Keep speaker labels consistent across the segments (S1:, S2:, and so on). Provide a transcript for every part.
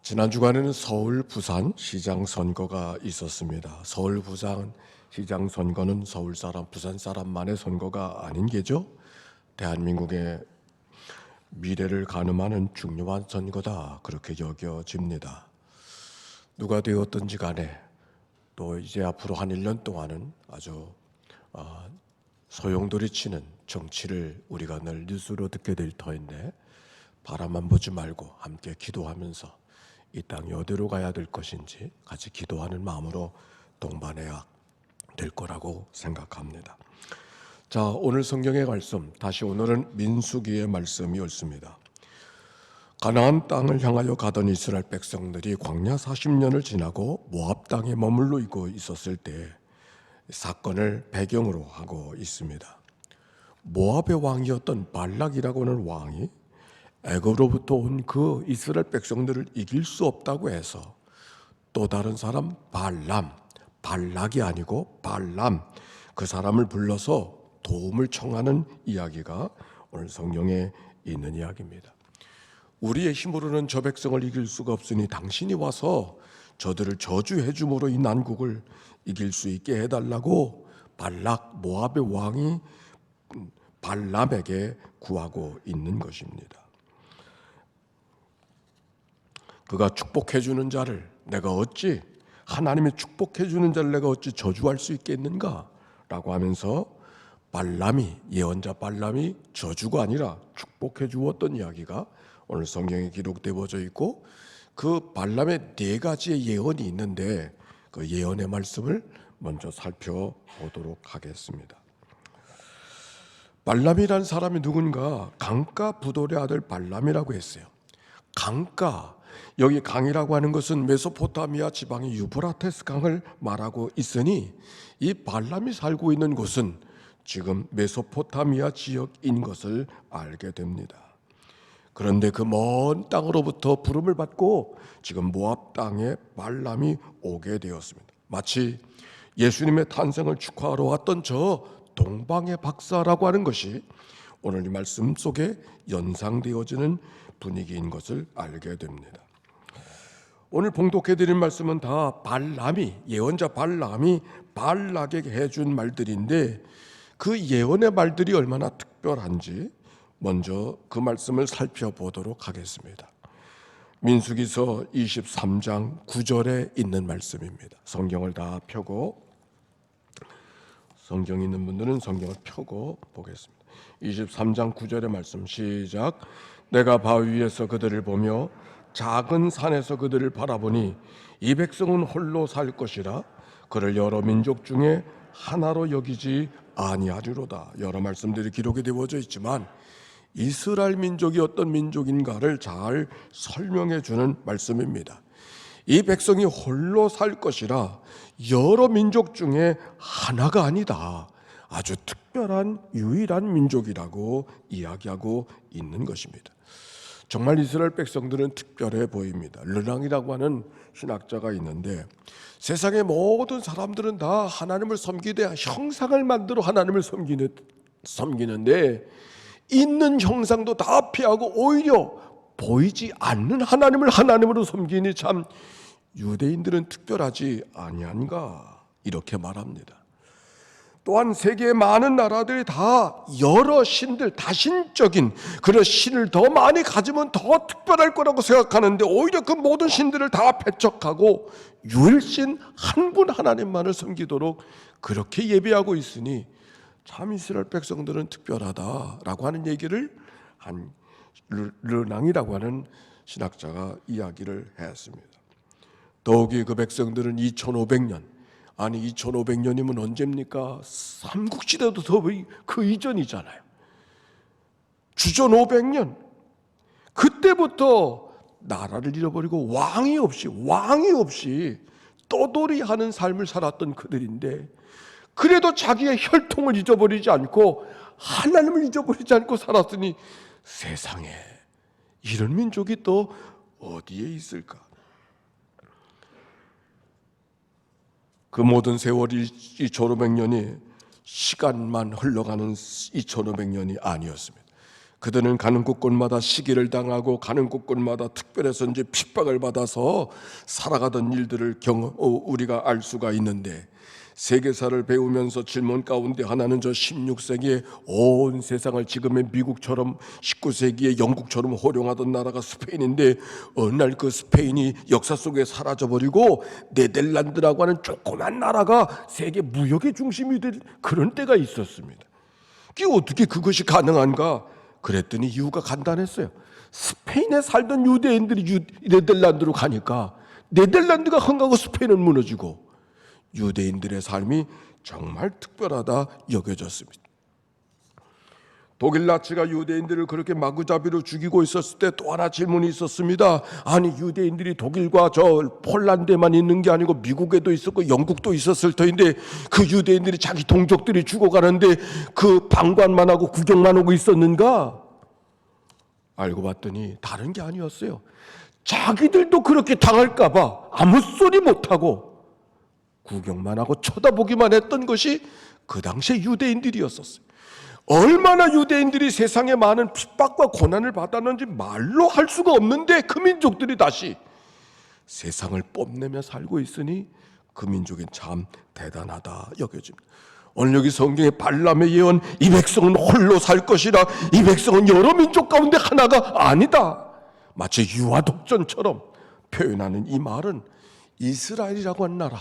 S1: 지난 주간에는 서울, 부산 시장 선거가 있었습니다. 서울, 부산 시장 선거는 서울 사람, 부산 사람만의 선거가 아닌 게죠. 대한민국의 미래를 가늠하는 중요한 선거다, 그렇게 여겨집니다. 누가 되었든지 간에 또 이제 앞으로 한 1년 동안은 아주 소용돌이치는 정치를 우리가 늘 뉴스로 듣게 될 터인데, 바라만 보지 말고 함께 기도하면서 이 땅이 어디로 가야 될 것인지 같이 기도하는 마음으로 동반해야 될 거라고 생각합니다. 오늘 성경의 말씀, 다시 오늘은 민수기의 말씀이 옳습니다. 가나안 땅을 향하여 가던 이스라엘 백성들이 광야 40년을 지나고 모압 땅에 머물러 있었을 때 사건을 배경으로 하고 있습니다. 모압의 왕이었던 발락이라고 하는 왕이 애굽으로부터 온 그 이스라엘 백성들을 이길 수 없다고 해서 또 다른 사람 발락이 아니고 발람, 그 사람을 불러서 도움을 청하는 이야기가 오늘 성경에 있는 이야기입니다. 우리의 힘으로는 저 백성을 이길 수가 없으니 당신이 와서 저들을 저주해 줌으로 이 난국을 이길 수 있게 해달라고 발락, 모압의 왕이 발람에게 구하고 있는 것입니다. 그가 축복해 주는 자를 내가 어찌, 하나님이 축복해 주는 자를 내가 어찌 저주할 수 있겠는가 라고 하면서 예언자 발람이 저주가 아니라 축복해 주었던 이야기가 오늘 성경에 기록되어져 있고, 그 발람의 4가지의 예언이 있는데 그 예언의 말씀을 먼저 살펴보도록 하겠습니다. 발람이라는 사람이 누군가? 강가 부돌의 아들 발람이라고 했어요. 강가, 여기 강이라고 하는 것은 메소포타미아 지방의 유브라테스 강을 말하고 있으니 이 발람이 살고 있는 곳은 지금 메소포타미아 지역인 것을 알게 됩니다. 그런데 그 먼 땅으로부터 부름을 받고 지금 모압 땅에 발람이 오게 되었습니다. 마치 예수님의 탄생을 축하하러 왔던 저 동방의 박사라고 하는 것이 오늘 이 말씀 속에 연상되어지는 분위기인 것을 알게 됩니다. 오늘 봉독해드린 말씀은 다 예언자 발람이 발락에게 해준 말들인데, 그 예언의 말들이 얼마나 특별한지 먼저 그 말씀을 살펴보도록 하겠습니다. 민수기서 23장 9절에 있는 말씀입니다. 성경을 다 펴고, 성경 있는 분들은 성경을 펴고 보겠습니다. 23장 9절의 말씀 시작. 내가 바위 위에서 그들을 보며 작은 산에서 그들을 바라보니 이 백성은 홀로 살 것이라 그를 여러 민족 중에 하나로 여기지 아니하리로다. 여러 말씀들이 기록이 되어져 있지만 이스라엘 민족이 어떤 민족인가를 잘 설명해 주는 말씀입니다. 이 백성이 홀로 살 것이라 여러 민족 중에 하나가 아니다, 아주 특별한 유일한 민족이라고 이야기하고 있는 것입니다. 정말 이스라엘 백성들은 특별해 보입니다. 르랑이라고 하는 신학자가 있는데, 세상의 모든 사람들은 다 하나님을 섬기되 형상을 만들어 하나님을 섬기는데 있는 형상도 다 피하고 오히려 보이지 않는 하나님을 하나님으로 섬기니 참 유대인들은 특별하지 아니한가, 이렇게 말합니다. 또한 세계의 많은 나라들이 다 여러 신들, 다신적인 그런 신을 더 많이 가지면 더 특별할 거라고 생각하는데 오히려 그 모든 신들을 다 배척하고 유일신 한 분 하나님만을 섬기도록 그렇게 예배하고 있으니 참 이스라엘 백성들은 특별하다라고 하는 얘기를 한 르낭이라고 하는 신학자가 이야기를 했습니다. 더욱이 그 백성들은 2500년, 아니 2500년이면 언제입니까? 삼국시대도 더 그 이전이잖아요. 주전 500년, 그때부터 나라를 잃어버리고 왕이 없이 떠돌이하는 삶을 살았던 그들인데, 그래도 자기의 혈통을 잊어버리지 않고 하나님을 잊어버리지 않고 살았으니 세상에 이런 민족이 또 어디에 있을까? 그 모든 세월이 2500년이 시간만 흘러가는 2500년이 아니었습니다. 그들은 가는 곳곳마다 시기를 당하고 가는 곳곳마다 특별해서인지 핍박을 받아서 살아가던 일들을 우리가 알 수가 있는데, 세계사를 배우면서 질문 가운데 하나는 저 16세기에 온 세상을 지금의 미국처럼 19세기에 영국처럼 호령하던 나라가 스페인인데, 어느 날 그 스페인이 역사 속에 사라져버리고 네덜란드라고 하는 조그만 나라가 세계 무역의 중심이 될 그런 때가 있었습니다. 그게 어떻게 그것이 가능한가? 그랬더니 이유가 간단했어요. 스페인에 살던 유대인들이 네덜란드로 가니까 네덜란드가 흥하고 스페인은 무너지고 유대인들의 삶이 정말 특별하다 여겨졌습니다. 독일 나치가 유대인들을 그렇게 마구잡이로 죽이고 있었을 때 또 하나 질문이 있었습니다. 아니, 유대인들이 독일과 저 폴란드에만 있는 게 아니고 미국에도 있었고 영국도 있었을 터인데 그 유대인들이 자기 동족들이 죽어가는데 그 방관만 하고 구경만 하고 있었는가? 알고 봤더니 다른 게 아니었어요. 자기들도 그렇게 당할까 봐 아무 소리 못하고 구경만 하고 쳐다보기만 했던 것이 그 당시의 유대인들이었었어요. 얼마나 유대인들이 세상에 많은 핍박과 고난을 받았는지 말로 할 수가 없는데 그 민족들이 다시 세상을 뽐내며 살고 있으니 그 민족이 참 대단하다 여겨집니다. 오늘 여기 성경에 발람의 예언, 이 백성은 홀로 살 것이라, 이 백성은 여러 민족 가운데 하나가 아니다, 마치 유아 독전처럼 표현하는 이 말은 이스라엘이라고 하는 나라,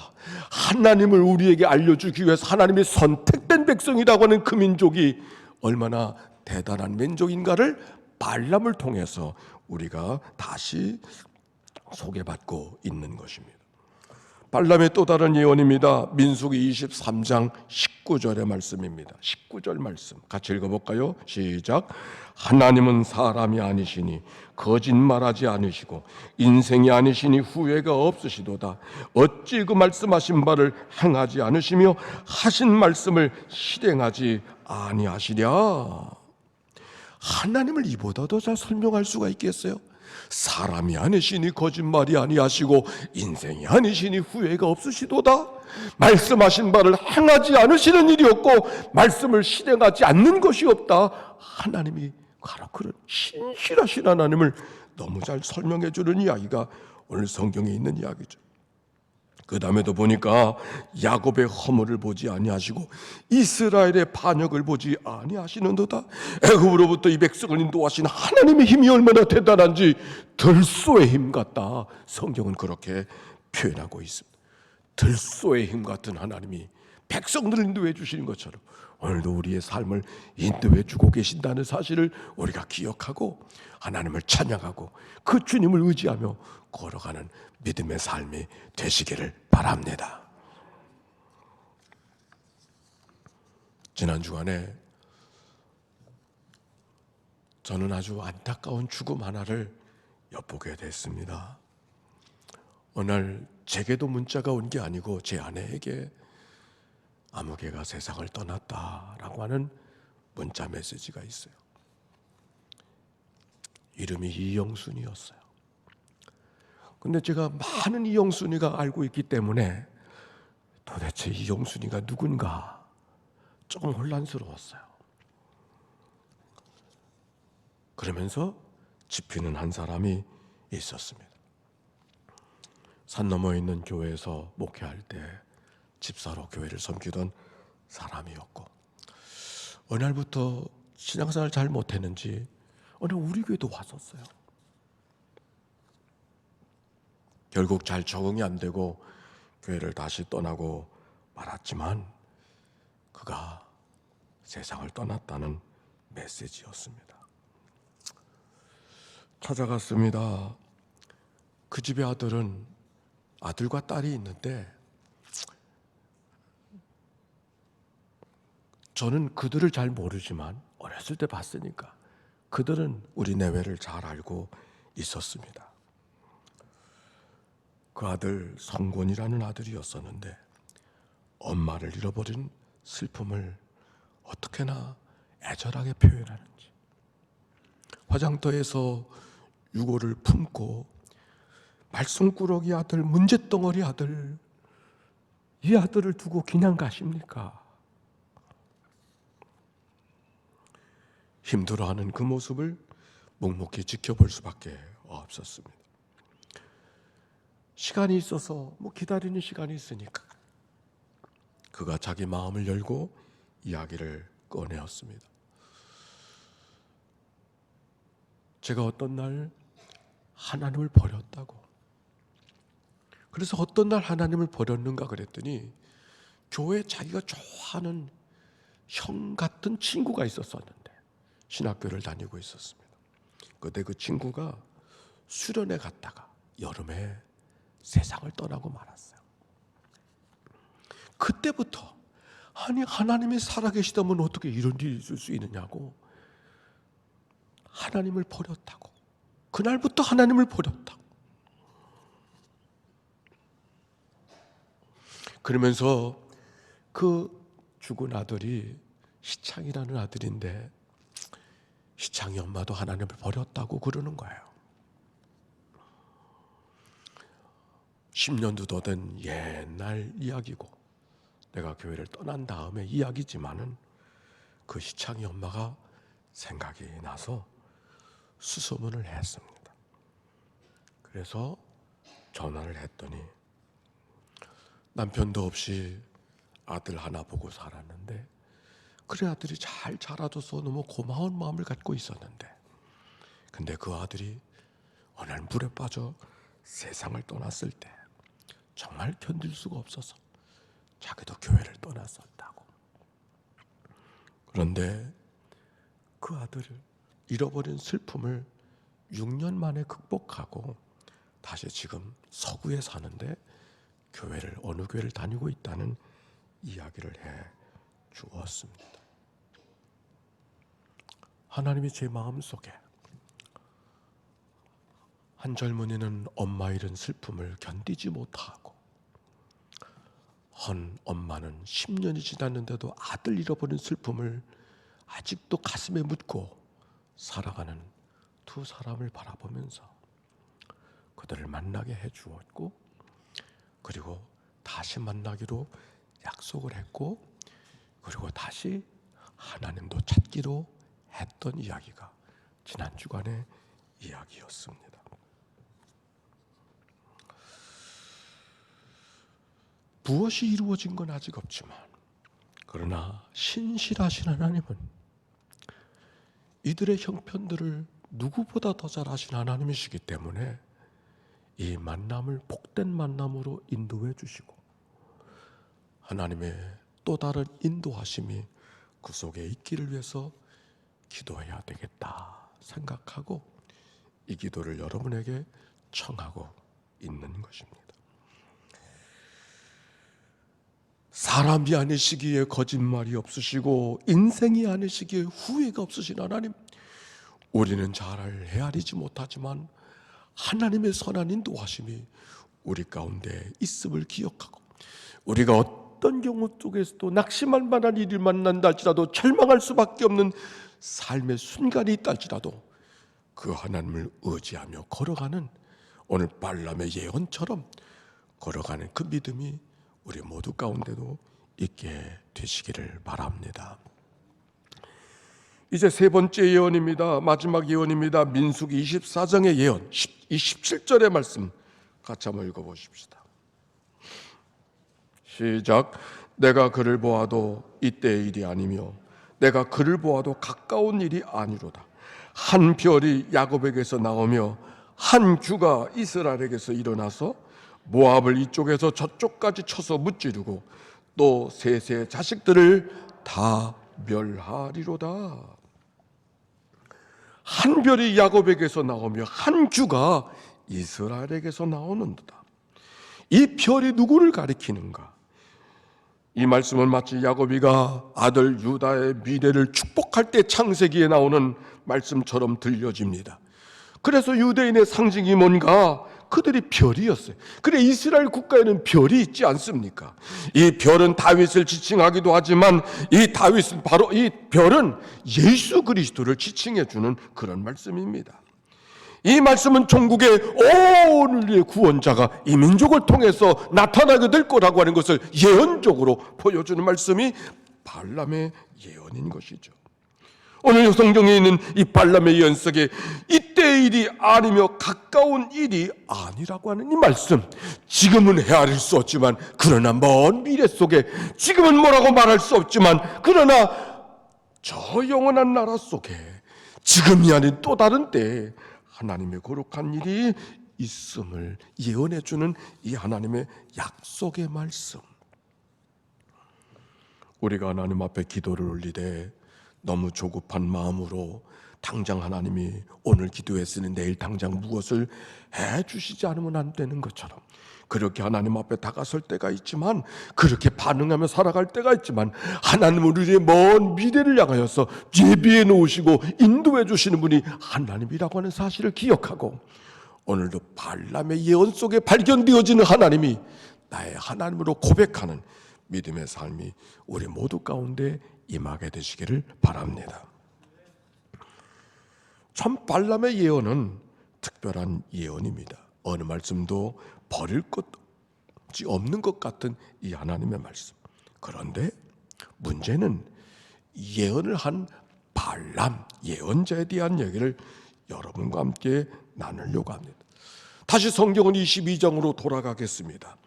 S1: 하나님을 우리에게 알려주기 위해서 하나님이 선택된 백성이라고 하는 그 민족이 얼마나 대단한 민족인가를 발람을 통해서 우리가 다시 소개받고 있는 것입니다. 발람의 또 다른 예언입니다. 민수기 23장 19절의 말씀입니다. 19절 말씀 같이 읽어볼까요? 시작. 하나님은 사람이 아니시니 거짓말하지 않으시고 인생이 아니시니 후회가 없으시도다. 어찌 그 말씀하신 바를 행하지 않으시며 하신 말씀을 실행하지 아니하시랴. 하나님을 이보다 더 잘 설명할 수가 있겠어요? 사람이 아니시니 거짓말이 아니하시고 인생이 아니시니 후회가 없으시도다. 말씀하신 바를 행하지 않으시는 일이 없고 말씀을 실행하지 않는 것이 없다. 하나님이 바로 그런 신실하신 하나님을 너무 잘 설명해 주는 이야기가 오늘 성경에 있는 이야기죠. 그 다음에도 보니까 야곱의 허물을 보지 아니하시고 이스라엘의 반역을 보지 아니하시는도다. 애굽으로부터 이 백성을 인도하신 하나님의 힘이 얼마나 대단한지 들소의 힘 같다. 성경은 그렇게 표현하고 있습니다. 들소의 힘 같은 하나님이 백성들을 인도해 주시는 것처럼 오늘도 우리의 삶을 인도해 주고 계신다는 사실을 우리가 기억하고 하나님을 찬양하고 그 주님을 의지하며 걸어가는 믿음의 삶이 되시기를 바랍니다. 지난 주간에 저는 아주 안타까운 죽음 하나를 엿보게 됐습니다. 어느 날 제게도 문자가 온 게 아니고 제 아내에게 아무개가 세상을 떠났다라고 하는 문자 메시지가 있어요. 이름이 이영순이었어요. 근데 제가 많은 이영순이가 알고 있기 때문에 도대체 이영순이가 누군가 조금 혼란스러웠어요. 그러면서 집히는 한 사람이 있었습니다. 산 너머에 있는 교회에서 목회할 때 집사로 교회를 섬기던 사람이었고, 어느 날부터 신앙생활을 잘 못했는지 어느 날 우리 교회도 왔었어요. 결국 잘 적응이 안 되고 교회를 다시 떠나고 말았지만 그가 세상을 떠났다는 메시지였습니다. 찾아갔습니다. 그 집의 아들과 딸이 있는데 저는 그들을 잘 모르지만 어렸을 때 봤으니까 그들은 우리 내외를 잘 알고 있었습니다. 그 아들 성곤이라는 아들이었었는데 엄마를 잃어버린 슬픔을 어떻게나 애절하게 표현하는지, 화장터에서 유고를 품고 말썽꾸러기 아들, 문제덩어리 아들, 이 아들을 두고 그냥 가십니까? 힘들어하는 그 모습을 묵묵히 지켜볼 수밖에 없었습니다. 시간이 있어서 기다리는 시간이 있으니까 그가 자기 마음을 열고 이야기를 꺼내었습니다. 제가 어떤 날 하나님을 버렸다고. 그래서 어떤 날 하나님을 버렸는가 그랬더니 교회에 자기가 좋아하는 형 같은 친구가 있었었는데 신학교를 다니고 있었습니다. 그때 그 친구가 수련회 갔다가 여름에 세상을 떠나고 말았어요. 그때부터 아니 하나님이 살아계시다면 어떻게 이런 일이 있을 수 있느냐고 하나님을 버렸다고. 그날부터 하나님을 버렸다고. 그러면서 그 죽은 아들이 시창이라는 아들인데 시창이 엄마도 하나님을 버렸다고 그러는 거예요. 10년도 더 된 옛날 이야기고 내가 교회를 떠난 다음에 이야기지만은 그 시창이 엄마가 생각이 나서 수소문을 했습니다. 그래서 전화를 했더니 남편도 없이 아들 하나 보고 살았는데 그래 아들이 잘 자라줘서 너무 고마운 마음을 갖고 있었는데 근데 그 아들이 어느 날 물에 빠져 세상을 떠났을 때 정말 견딜 수가 없어서 자기도 교회를 떠났었다고. 그런데 그 아들을 잃어버린 슬픔을 6년 만에 극복하고 다시 지금 서구에 사는데 교회를 어느 교회를 다니고 있다는 이야기를 해 주었습니다. 하나님이 제 마음속에 한 젊은이는 엄마 잃은 슬픔을 견디지 못하고 한 엄마는 10년이 지났는데도 아들 잃어버린 슬픔을 아직도 가슴에 묻고 살아가는 두 사람을 바라보면서 그들을 만나게 해 주었고 그리고 다시 만나기로 약속을 했고 그리고 다시 하나님도 찾기로 했던 이야기가 지난 주간의 이야기였습니다. 무엇이 이루어진 건 아직 없지만 그러나 신실하신 하나님은 이들의 형편들을 누구보다 더 잘 아신 하나님이시기 때문에 이 만남을 복된 만남으로 인도해 주시고 하나님의 또 다른 인도하심이 그 속에 있기를 위해서 기도해야 되겠다 생각하고 이 기도를 여러분에게 청하고 있는 것입니다. 사람이 아니시기에 거짓말이 없으시고 인생이 아니시기에 후회가 없으신 하나님, 우리는 잘 헤아리지 못하지만 하나님의 선한 인도하심이 우리 가운데 있음을 기억하고 우리가 어떤 경우 속에서도 낙심할 만한 일을 만난다 할지라도 절망할 수밖에 없는 삶의 순간이 있다 할지라도 그 하나님을 의지하며 걸어가는 오늘 발람의 예언처럼 걸어가는 그 믿음이 우리 모두 가운데도 있게 되시기를 바랍니다. 이제 세 번째 예언입니다. 마지막 예언입니다. 민수기 24장의 예언 27절의 말씀 같이 한번 읽어보십시다. 시작. 내가 그를 보아도 이때의 일이 아니며 내가 그를 보아도 가까운 일이 아니로다. 한 별이 야곱에게서 나오며 한 주가 이스라엘에게서 일어나서 모압을 이쪽에서 저쪽까지 쳐서 무찌르고 또 셋의 자식들을 다 멸하리로다. 한 별이 야곱에게서 나오며 한 주가 이스라엘에게서 나오는도다. 이 별이 누구를 가리키는가? 이 말씀은 마치 야곱이가 아들 유다의 미래를 축복할 때 창세기에 나오는 말씀처럼 들려집니다. 그래서 유대인의 상징이 뭔가? 그들이 별이었어요. 그래 이스라엘 국가에는 별이 있지 않습니까? 이 별은 다윗을 지칭하기도 하지만 이 다윗은 바로 이 별은 예수 그리스도를 지칭해 주는 그런 말씀입니다. 이 말씀은 종국의 온 인류의 구원자가 이 민족을 통해서 나타나게 될 거라고 하는 것을 예언적으로 보여주는 말씀이 발람의 예언인 것이죠. 오늘 성경에 있는 이 발람의 예언 속에 이때의 일이 아니며 가까운 일이 아니라고 하는 이 말씀, 지금은 헤아릴 수 없지만 그러나 먼 미래 속에, 지금은 뭐라고 말할 수 없지만 그러나 저 영원한 나라 속에 지금이 아닌 또 다른 때에 하나님의 거룩한 일이 있음을 예언해 주는 이 하나님의 약속의 말씀. 우리가 하나님 앞에 기도를 올리되 너무 조급한 마음으로 당장 하나님이 오늘 기도했으니 내일 당장 무엇을 해 주시지 않으면 안 되는 것처럼 그렇게 하나님 앞에 다가설 때가 있지만, 그렇게 반응하며 살아갈 때가 있지만, 하나님은 우리의 먼 미래를 향하여서 예비해 놓으시고 인도해 주시는 분이 하나님이라고 하는 사실을 기억하고, 오늘도 발람의 예언 속에 발견되어지는 하나님이 나의 하나님으로 고백하는 믿음의 삶이 우리 모두 가운데 임하게 되시기를 바랍니다. 참 발람의 예언은 특별한 예언입니다. 어느 말씀도 버릴 것이 없는 것 같은 이 하나님의 말씀. 그런데 문제는 예언을 한 발람 예언자에 대한 얘기를 여러분과 함께 나누려고 합니다. 다시 성경은 22장으로 돌아가겠습니다.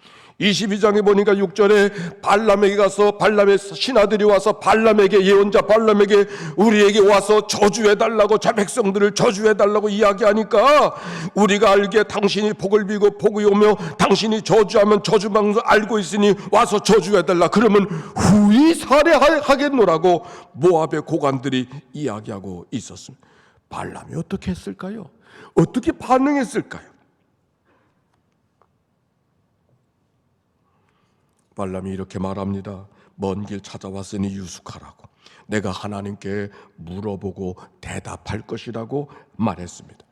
S1: 22장에 보니까 6절에 발람에게 가서, 발람의 신하들이 와서 발람에게, 예언자 발람에게 우리에게 와서 저주해달라고, 저 백성들을 저주해달라고 이야기하니까, 우리가 알기에 당신이 복을 비고 복이 오며 당신이 저주하면 저주망도 알고 있으니 와서 저주해달라, 그러면 후히 살해하겠노라고 모압의 고관들이 이야기하고 있었습니다. 발람이 어떻게 했을까요? 어떻게 반응했을까요? 발람이 이렇게 말합니다. 먼 길 찾아왔으니 유숙하라고, 내가 하나님께 물어보고 대답할 것이라고 말했습니다.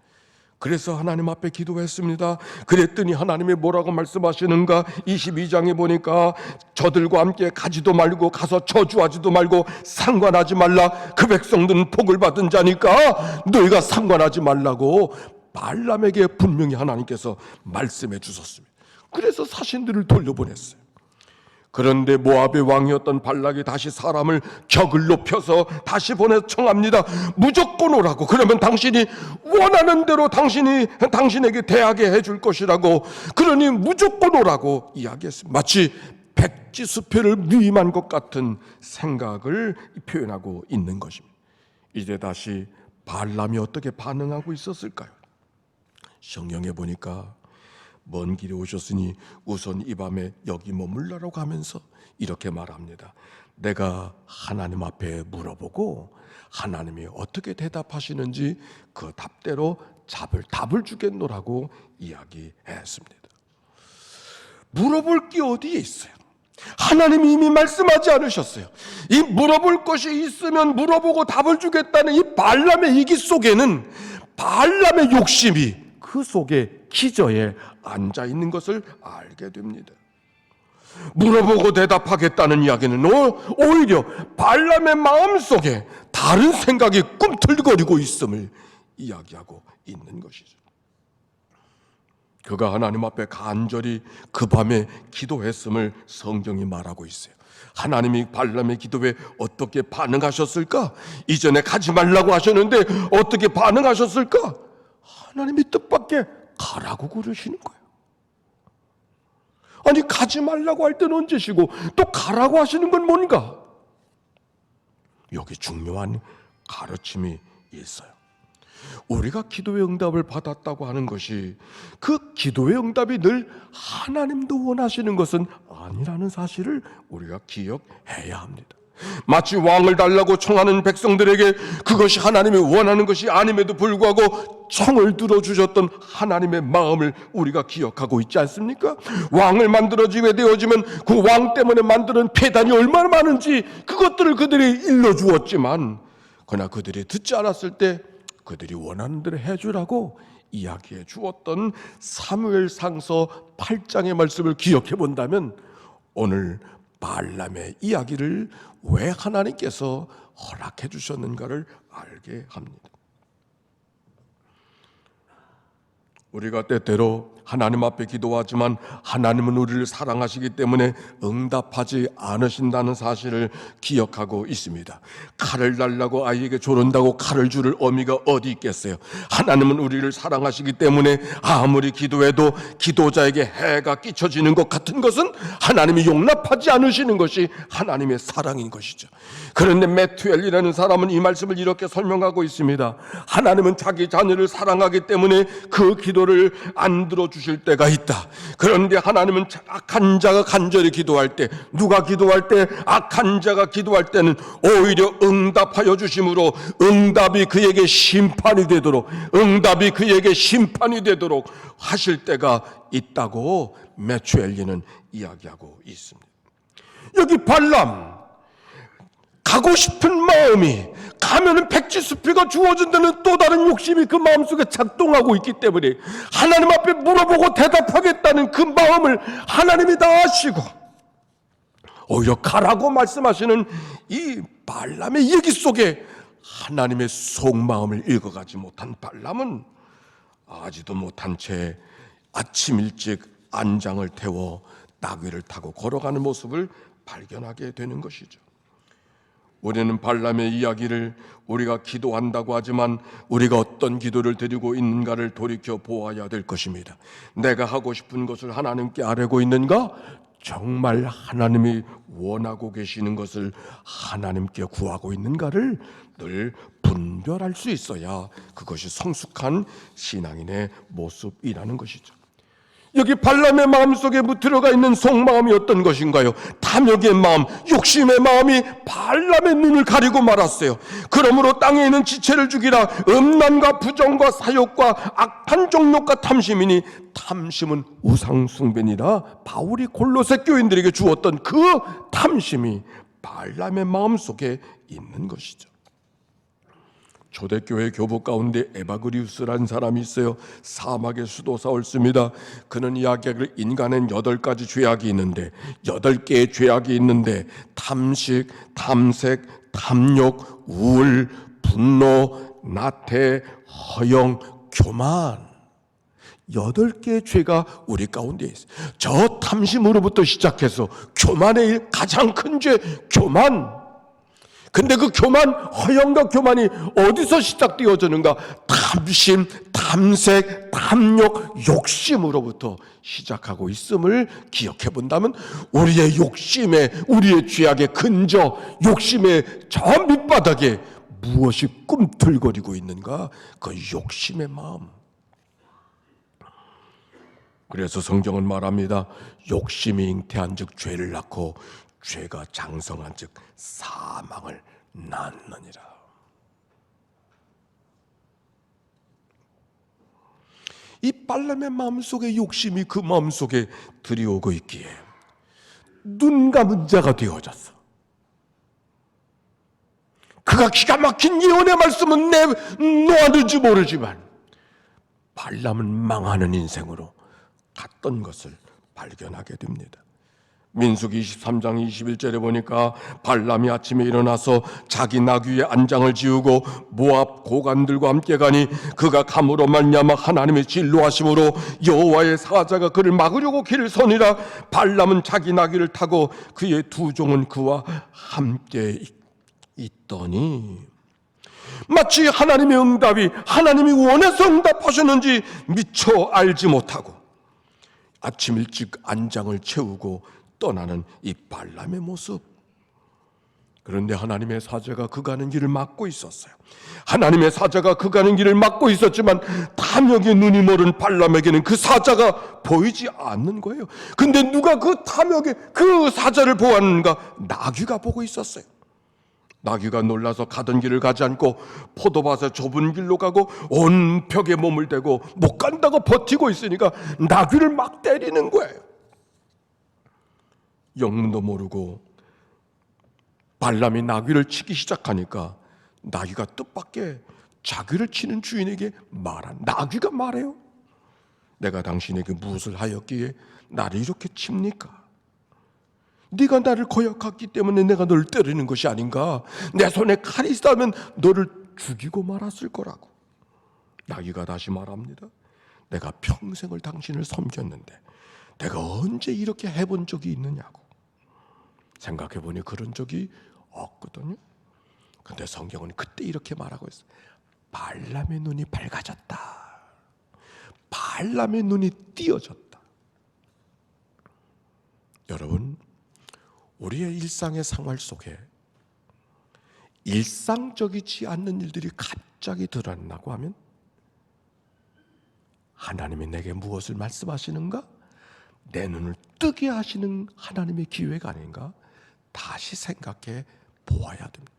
S1: 그래서 하나님 앞에 기도했습니다. 그랬더니 하나님이 뭐라고 말씀하시는가? 22장에 보니까 저들과 함께 가지도 말고 가서 저주하지도 말고 상관하지 말라, 그 백성들은 복을 받은 자니까 너희가 상관하지 말라고 발람에게 분명히 하나님께서 말씀해 주셨습니다. 그래서 사신들을 돌려보냈어요. 그런데 모압의 왕이었던 발락이 다시 사람을 격을 높여서 다시 보내 청합니다. 무조건 오라고, 그러면 당신이 원하는 대로 당신에게 대하게 해줄 것이라고, 그러니 무조건 오라고 이야기했습니다. 마치 백지수표를 위임한 것 같은 생각을 표현하고 있는 것입니다. 이제 다시 발람이 어떻게 반응하고 있었을까요? 성경에 보니까 먼 길에 오셨으니 우선 이 밤에 여기 머물라라고 하면서 이렇게 말합니다. 내가 하나님 앞에 물어보고 하나님이 어떻게 대답하시는지 그 답대로 답을 주겠노라고 이야기했습니다. 물어볼 게 어디에 있어요? 하나님이 이미 말씀하지 않으셨어요. 이 물어볼 것이 있으면 물어보고 답을 주겠다는 이 발람의 얘기 속에는 발람의 욕심이 그 속에 기저에 앉아 있는 것을 알게 됩니다. 물어보고 대답하겠다는 이야기는 오히려 발람의 마음속에 다른 생각이 꿈틀거리고 있음을 이야기하고 있는 것이죠. 그가 하나님 앞에 간절히 그 밤에 기도했음을 성경이 말하고 있어요. 하나님이 발람의 기도에 어떻게 반응하셨을까? 이전에 가지 말라고 하셨는데 어떻게 반응하셨을까? 하나님이 뜻밖의 가라고 그러시는 거예요. 아니, 가지 말라고 할 때는 언제시고 또 가라고 하시는 건 뭔가? 여기 중요한 가르침이 있어요. 우리가 기도의 응답을 받았다고 하는 것이 그 기도의 응답이 늘 하나님도 원하시는 것은 아니라는 사실을 우리가 기억해야 합니다. 마치 왕을 달라고 청하는 백성들에게 그것이 하나님이 원하는 것이 아님에도 불구하고 청을 들어주셨던 하나님의 마음을 우리가 기억하고 있지 않습니까? 왕을 만들어지게 되어지면 그 왕 때문에 만드는 폐단이 얼마나 많은지 그것들을 그들이 일러주었지만, 그러나 그들이 듣지 않았을 때 그들이 원하는 대로 해주라고 이야기해 주었던 사무엘상서 8장의 말씀을 기억해 본다면 오늘 발람의 이야기를 왜 하나님께서 허락해 주셨는가를 알게 합니다. 우리가 때때로 하나님 앞에 기도하지만 하나님은 우리를 사랑하시기 때문에 응답하지 않으신다는 사실을 기억하고 있습니다. 칼을 달라고 아이에게 조른다고 칼을 주를 어미가 어디 있겠어요? 하나님은 우리를 사랑하시기 때문에 아무리 기도해도 기도자에게 해가 끼쳐지는 것 같은 것은 하나님이 용납하지 않으시는 것이 하나님의 사랑인 것이죠. 그런데 메투엘이라는 사람은 이 말씀을 이렇게 설명하고 있습니다. 하나님은 자기 자녀를 사랑하기 때문에 그 기도를 안 들어주실 때가 있다. 그런데 하나님은 악한 자가 간절히 기도할 때, 누가 기도할 때, 악한 자가 기도할 때는 오히려 응답하여 주심으로 응답이 그에게 심판이 되도록, 응답이 그에게 심판이 되도록 하실 때가 있다고 메투엘리는 이야기하고 있습니다. 여기 발람, 가고 싶은 마음이, 가면은 백지수표가 주어진다는 또 다른 욕심이 그 마음속에 작동하고 있기 때문에 하나님 앞에 물어보고 대답하겠다는 그 마음을 하나님이 다 아시고 오히려 가라고 말씀하시는 이 발람의 얘기 속에 하나님의 속마음을 읽어가지 못한 발람은 아지도 못한 채 아침 일찍 안장을 태워 나귀를 타고 걸어가는 모습을 발견하게 되는 것이죠. 우리는 발람의 이야기를 우리가 기도한다고 하지만 우리가 어떤 기도를 드리고 있는가를 돌이켜 보아야 될 것입니다. 내가 하고 싶은 것을 하나님께 아뢰고 있는가? 정말 하나님이 원하고 계시는 것을 하나님께 구하고 있는가를 늘 분별할 수 있어야 그것이 성숙한 신앙인의 모습이라는 것이죠. 여기 발람의 마음속에 들어가 있는 속마음이 어떤 것인가요? 탐욕의 마음, 욕심의 마음이 발람의 눈을 가리고 말았어요. 그러므로 땅에 있는 지체를 죽이라. 음란과 부정과 사욕과 악한 정욕과 탐심이니 탐심은 우상숭배니라. 바울이 골로새 교인들에게 주었던 그 탐심이 발람의 마음속에 있는 것이죠. 초대교회 교부 가운데 에바그리우스라는 사람이 있어요. 사막의 수도사 옳습니다. 그는 이야기하기를 인간은 8가지 죄악이 있는데 8개의 죄악이 있는데 탐식, 탐색, 탐욕, 우울, 분노, 나태, 허영, 교만 8개의 죄가 우리 가운데 있어요. 저 탐심으로부터 시작해서 교만의 가장 큰 죄, 교만. 근데 그 교만, 허영과 교만이 어디서 시작되어지는가? 탐심, 탐색, 탐욕, 욕심으로부터 시작하고 있음을 기억해 본다면 우리의 욕심에, 우리의 죄악의 근저, 욕심의 저 밑바닥에 무엇이 꿈틀거리고 있는가? 그 욕심의 마음. 그래서 성경은 말합니다. 욕심이 잉태한 즉 죄를 낳고 죄가 장성한 즉 사망을 낳느니라. 이 발람의 마음속에 욕심이 그 마음속에 들이오고 있기에 눈 감은 자가 되어졌어. 그가 기가 막힌 예언의 말씀은 놓았는지 모르지만 발람은 망하는 인생으로 갔던 것을 발견하게 됩니다. 민수기 23장 21절에 보니까 발람이 아침에 일어나서 자기 나귀의 안장을 지우고 모압 고관들과 함께 가니 그가 감으로 말미암아 하나님의 진노하심으로 여호와의 사자가 그를 막으려고 길을 서니라. 발람은 자기 나귀를 타고 그의 두 종은 그와 함께 있더니 마치 하나님의 응답이 하나님이 원해서 응답하셨는지 미처 알지 못하고 아침 일찍 안장을 채우고 떠나는 이 발람의 모습. 그런데 하나님의 사자가 그 가는 길을 막고 있었어요. 하나님의 사자가 그 가는 길을 막고 있었지만 탐욕의 눈이 멀은 발람에게는 그 사자가 보이지 않는 거예요. 근데 누가 그 탐욕의 그 사자를 보았는가? 나귀가 보고 있었어요. 나귀가 놀라서 가던 길을 가지 않고 포도밭의 좁은 길로 가고 온 벽에 몸을 대고 못 간다고 버티고 있으니까 나귀를 막 때리는 거예요. 영문도 모르고 발람이 나귀를 치기 시작하니까 나귀가 뜻밖의 자기를 치는 주인에게 말한 나귀가 말해요. 내가 당신에게 무엇을 하였기에 나를 이렇게 칩니까? 네가 나를 거역했기 때문에 내가 너를 때리는 것이 아닌가? 내 손에 칼이 있다면 너를 죽이고 말았을 거라고. 나귀가 다시 말합니다. 내가 평생을 당신을 섬겼는데 내가 언제 이렇게 해본 적이 있느냐고 생각해보니 그런 적이 없거든요. 근데 성경은 그때 이렇게 말하고 있어요. 발람의 눈이 밝아졌다. 발람의 눈이 띄어졌다. 여러분, 우리의 일상의 생활 속에 일상적이지 않는 일들이 갑자기 드러난다고 하면 하나님이 내게 무엇을 말씀하시는가? 내 눈을 뜨게 하시는 하나님의 기회가 아닌가? 다시 생각해 보아야 됩니다.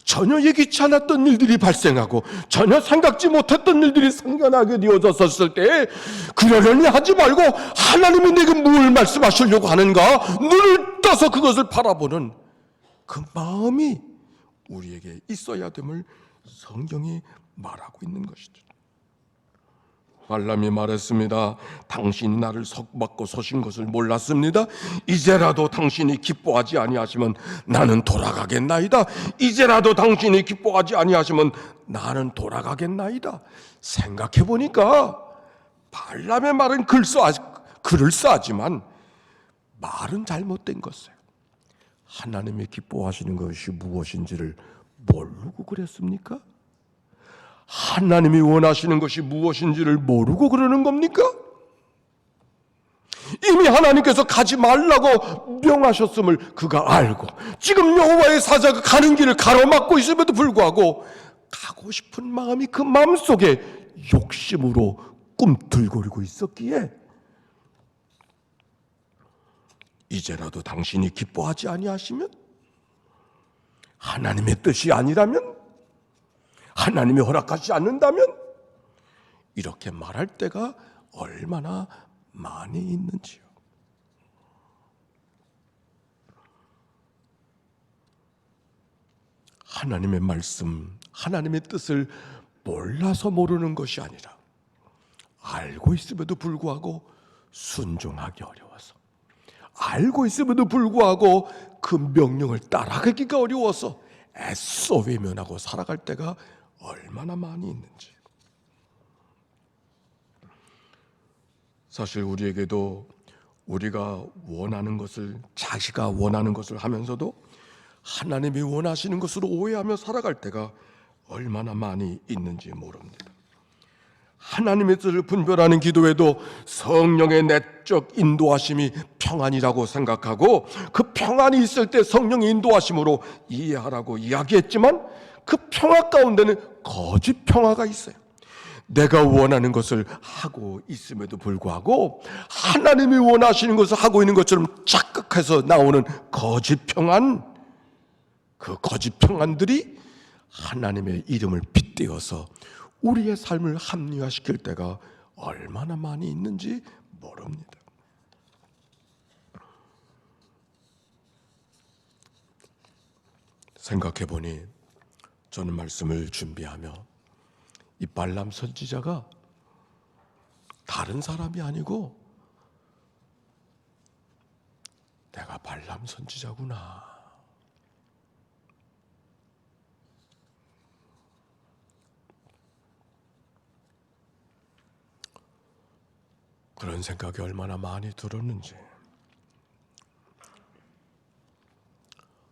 S1: 전혀 예기치 않았던 일들이 발생하고 전혀 생각지 못했던 일들이 생겨나게 되어졌을 때 그러려니 하지 말고 하나님이 내게 뭘 말씀하시려고 하는가? 눈을 떠서 그것을 바라보는 그 마음이 우리에게 있어야 됨을 성경이 말하고 있는 것이죠. 발람이 말했습니다. 당신이 나를 석받고 쏘신 것을 몰랐습니다. 이제라도 당신이 기뻐하지 아니하시면 나는 돌아가겠나이다. 이제라도 당신이 기뻐하지 아니하시면 나는 돌아가겠나이다. 생각해 보니까 발람의 말은 그럴싸하지만 말은 잘못된 것이에요. 하나님이 기뻐하시는 것이 무엇인지를 모르고 그랬습니까? 하나님이 원하시는 것이 무엇인지를 모르고 그러는 겁니까? 이미 하나님께서 가지 말라고 명하셨음을 그가 알고 지금 여호와의 사자가 가는 길을 가로막고 있음에도 불구하고 가고 싶은 마음이 그 마음속에 욕심으로 꿈틀거리고 있었기에 이제라도 당신이 기뻐하지 아니하시면, 하나님의 뜻이 아니라면, 하나님이 허락하지 않는다면 이렇게 말할 때가 얼마나 많이 있는지요. 하나님의 말씀, 하나님의 뜻을 몰라서 모르는 것이 아니라 알고 있음에도 불구하고 순종하기 어려워서, 알고 있음에도 불구하고 그 명령을 따라가기가 어려워서 애써 외면하고 살아갈 때가 얼마나 많이 있는지. 사실 우리에게도 우리가 원하는 것을, 자기가 원하는 것을 하면서도 하나님이 원하시는 것으로 오해하며 살아갈 때가 얼마나 많이 있는지 모릅니다. 하나님의 뜻을 분별하는 기도에도 성령의 내적 인도하심이 평안이라고 생각하고 그 평안이 있을 때 성령의 인도하심으로 이해하라고 이야기했지만 그 평화 가운데는 거짓 평화가 있어요. 내가 원하는 것을 하고 있음에도 불구하고 하나님이 원하시는 것을 하고 있는 것처럼 착각해서 나오는 거짓 평안, 그 거짓 평안들이 하나님의 이름을 빗대어서 우리의 삶을 합리화시킬 때가 얼마나 많이 있는지 모릅니다. 생각해 보니 저는 말씀을 준비하며 이 발람 선지자가 다른 사람이 아니고 내가 발람 선지자구나, 그런 생각이 얼마나 많이 들었는지.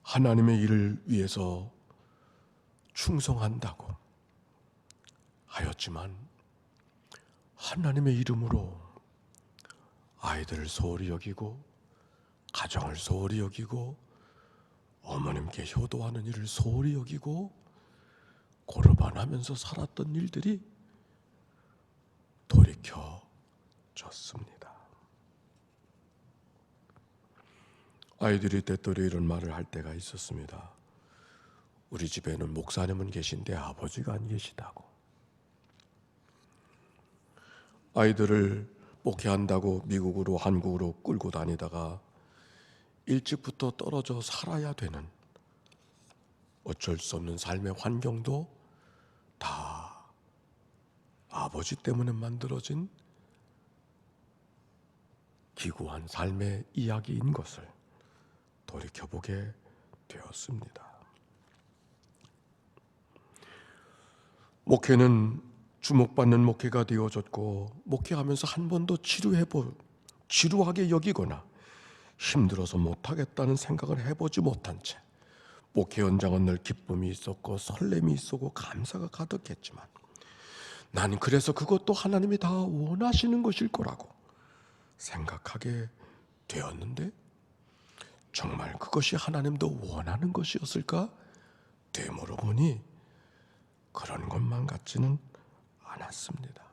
S1: 하나님의 일을 위해서 충성한다고 하였지만 하나님의 이름으로 아이들을 소홀히 여기고 가정을 소홀히 여기고 어머님께 효도하는 일을 소홀히 여기고 고르반하면서 살았던 일들이 돌이켜졌습니다. 아이들이 때때로 이런 말을 할 때가 있었습니다. 우리 집에는 목사님은 계신데 아버지가 안 계시다고. 아이들을 목회한다고 미국으로 한국으로 끌고 다니다가 일찍부터 떨어져 살아야 되는 어쩔 수 없는 삶의 환경도 다 아버지 때문에 만들어진 기구한 삶의 이야기인 것을 돌이켜보게 되었습니다. 목회는 주목받는 목회가 되어졌고 목회하면서 한 번도 지루하게 여기거나 힘들어서 못하겠다는 생각을 해보지 못한 채 목회 현장은 늘 기쁨이 있었고 설렘이 있었고 감사가 가득했지만 나는 그래서 그것도 하나님이 다 원하시는 것일 거라고 생각하게 되었는데 정말 그것이 하나님도 원하는 것이었을까? 되물어보니 그런 것만 같지는 않았습니다.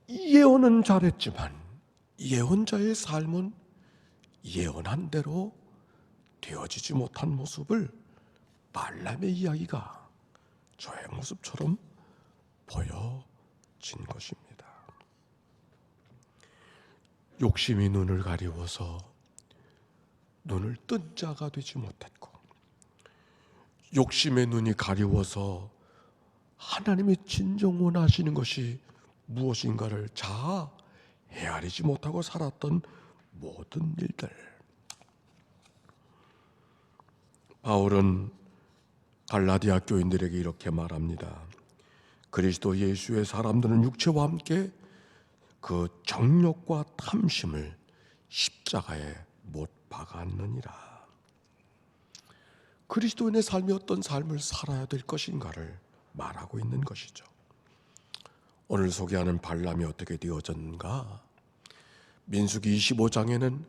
S1: 예언은 잘했지만 예언자의 삶은 예언한 대로 되어지지 못한 모습을 발람의 이야기가 저의 모습처럼 보여진 것입니다. 욕심이 눈을 가리워서 눈을 뜬 자가 되지 못했고 욕심의 눈이 가리워서 하나님이 진정 원하시는 것이 무엇인가를 잘 헤아리지 못하고 살았던 모든 일들. 바울은 갈라디아 교인들에게 이렇게 말합니다. 그리스도 예수의 사람들은 육체와 함께 그 정욕과 탐심을 십자가에 못 박았느니라. 그리스도인의 삶이 어떤 삶을 살아야 될 것인가를 말하고 있는 것이죠. 오늘 소개하는 발람이 어떻게 되어졌는가? 민수기 25장에는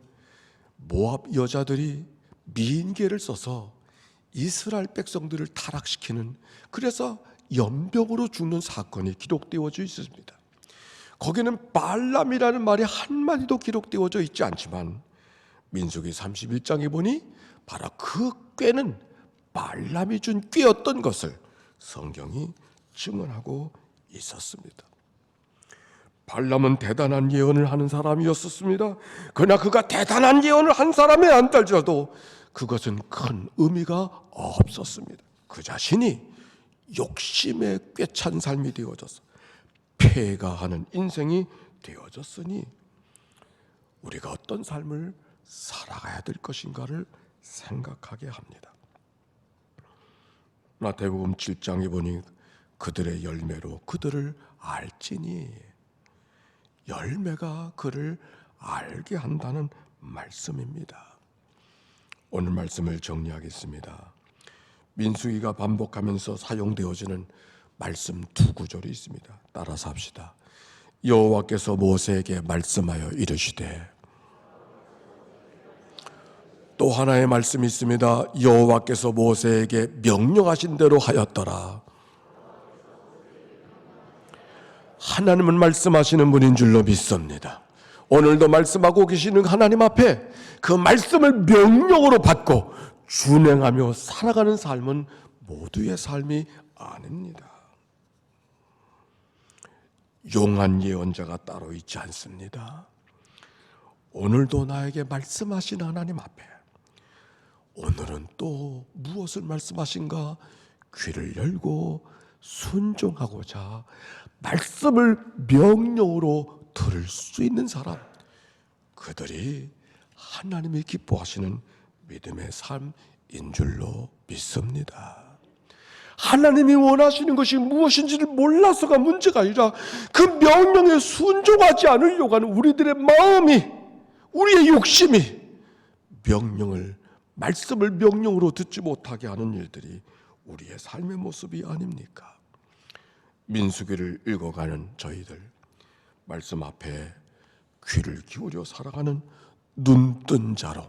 S1: 모압 여자들이 미인계를 써서 이스라엘 백성들을 타락시키는, 그래서 연병으로 죽는 사건이 기록되어져 있습니다. 거기는 발람이라는 말이 한마디도 기록되어져 있지 않지만 민수기 31장에 보니 바로 그 꾀는 발람이 준 꾀였던 것을 성경이 증언하고 있었습니다. 발람은 대단한 예언을 하는 사람이었습니다. 그러나 그가 대단한 예언을 한 사람이 안달지라도 그것은 큰 의미가 없었습니다. 그 자신이 욕심에 꿰찬 삶이 되어져서 폐가하는 인생이 되어졌으니 우리가 어떤 삶을 살아가야 될 것인가를 생각하게 합니다. 마태복음 7장에 보니 그들의 열매로 그들을 알지니, 열매가 그를 알게 한다는 말씀입니다. 오늘 말씀을 정리하겠습니다. 민수기가 반복하면서 사용되어지는 말씀 두 구절이 있습니다. 따라서 합시다. 여호와께서 모세에게 말씀하여 이르시되. 또 하나의 말씀이 있습니다. 여호와께서 모세에게 명령하신 대로 하였더라. 하나님은 말씀하시는 분인 줄로 믿습니다. 오늘도 말씀하고 계시는 하나님 앞에 그 말씀을 명령으로 받고 준행하며 살아가는 삶은 모두의 삶이 아닙니다. 용한 예언자가 따로 있지 않습니다. 오늘도 나에게 말씀하신 하나님 앞에 오늘은 또 무엇을 말씀하신가 귀를 열고 순종하고자 말씀을 명령으로 들을 수 있는 사람, 그들이 하나님이 기뻐하시는 믿음의 삶인 줄로 믿습니다. 하나님이 원하시는 것이 무엇인지를 몰라서가 문제가 아니라 그 명령에 순종하지 않으려고 하는 우리들의 마음이, 우리의 욕심이 말씀을 명령으로 듣지 못하게 하는 일들이 우리의 삶의 모습이 아닙니까? 민수기를 읽어가는 저희들, 말씀 앞에 귀를 기울여 살아가는 눈뜬 자로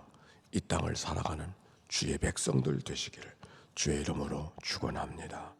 S1: 이 땅을 살아가는 주의 백성들 되시기를 주의 이름으로 축원합니다.